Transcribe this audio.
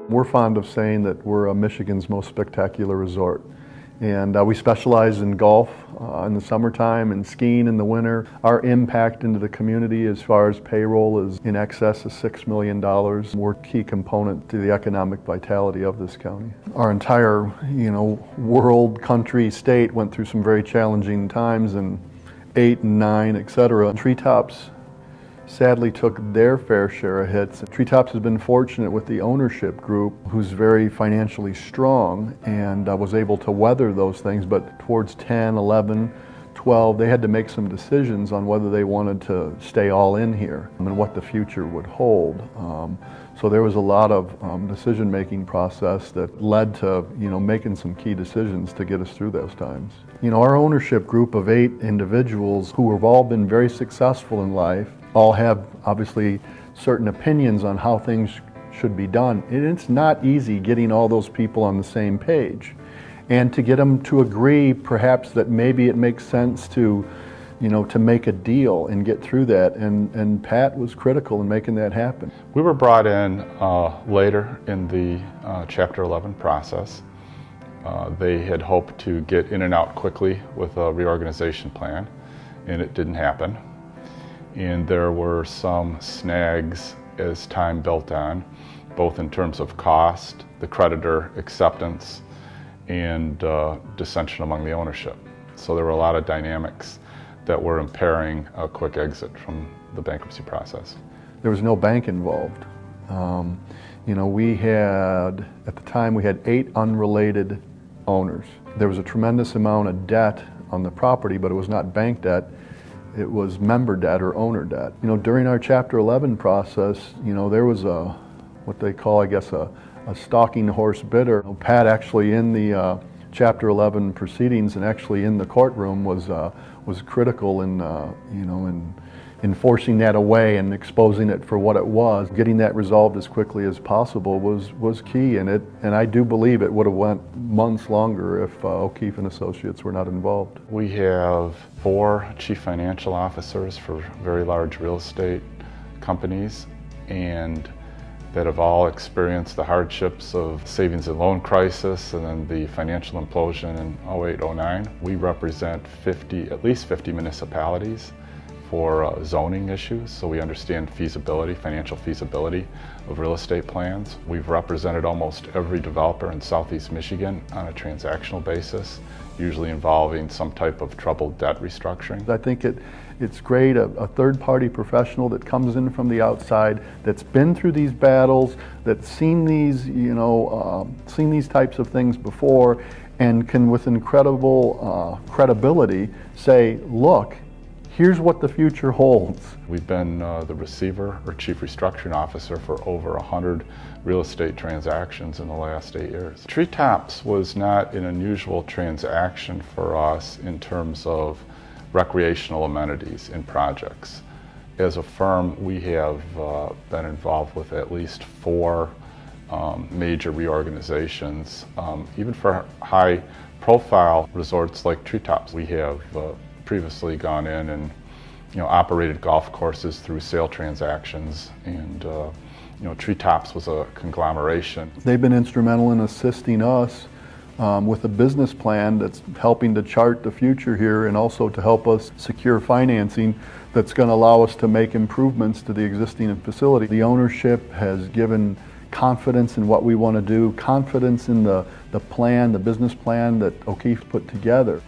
We're fond of saying that we're Michigan's most spectacular resort. And we specialize in golf in the summertime and skiing in the winter. Our impact into the community as far as payroll is in excess of $6 million. We're a key component to the economic vitality of this county. Our entire, world, country, state went through some very challenging times in 8 and 9, etc. Treetops sadly took their fair share of hits. Treetops has been fortunate with the ownership group who's very financially strong and was able to weather those things, but towards 10, 11, 12, they had to make some decisions on whether they wanted to stay all in here and what the future would hold. So there was a lot of decision-making process that led to, making some key decisions to get us through those times. Our ownership group of 8 individuals who have all been very successful in life all have obviously certain opinions on how things should be done. And it's not easy getting all those people on the same page. And to get them to agree perhaps that maybe it makes sense to, to make a deal and get through that. And Pat was critical in making that happen. We were brought in later in the Chapter 11 process. They had hoped to get in and out quickly with a reorganization plan, and it didn't happen. And there were some snags as time built on, both in terms of cost, the creditor acceptance, and dissension among the ownership. So there were a lot of dynamics that were impairing a quick exit from the bankruptcy process. There was no bank involved. We had, at the time, we had 8 unrelated owners. There was a tremendous amount of debt on the property, but it was not bank debt. It was member debt or owner debt. During our Chapter 11 process, there was what they call, a stalking horse bidder. Pat actually in the Chapter 11 proceedings and actually in the courtroom was critical in, in enforcing that away and exposing it for what it was. Getting that resolved as quickly as possible was key, and I do believe it would have went months longer if O'Keefe and Associates were not involved. We have 4 chief financial officers for very large real estate companies, and that have all experienced the hardships of savings and loan crisis and then the financial implosion in 08-09. We represent at least 50 municipalities for zoning issues, so we understand feasibility, financial feasibility of real estate plans. We've represented almost every developer in Southeast Michigan on a transactional basis, usually involving some type of troubled debt restructuring. I think it's great, a third-party professional that comes in from the outside, that's been through these battles, that's seen these, seen these types of things before, and can, with incredible credibility, say, look, here's what the future holds. We've been the receiver or chief restructuring officer for over 100 real estate transactions in the last 8 years. Treetops was not an unusual transaction for us in terms of recreational amenities in projects. As a firm, we have been involved with at least 4 major reorganizations, even for high-profile resorts like Treetops. We have previously gone in and operated golf courses through sale transactions, and Treetops was a conglomeration. They've been instrumental in assisting us with a business plan that's helping to chart the future here and also to help us secure financing that's going to allow us to make improvements to the existing facility. The ownership has given confidence in what we want to do, confidence in the plan, the business plan that O'Keefe put together.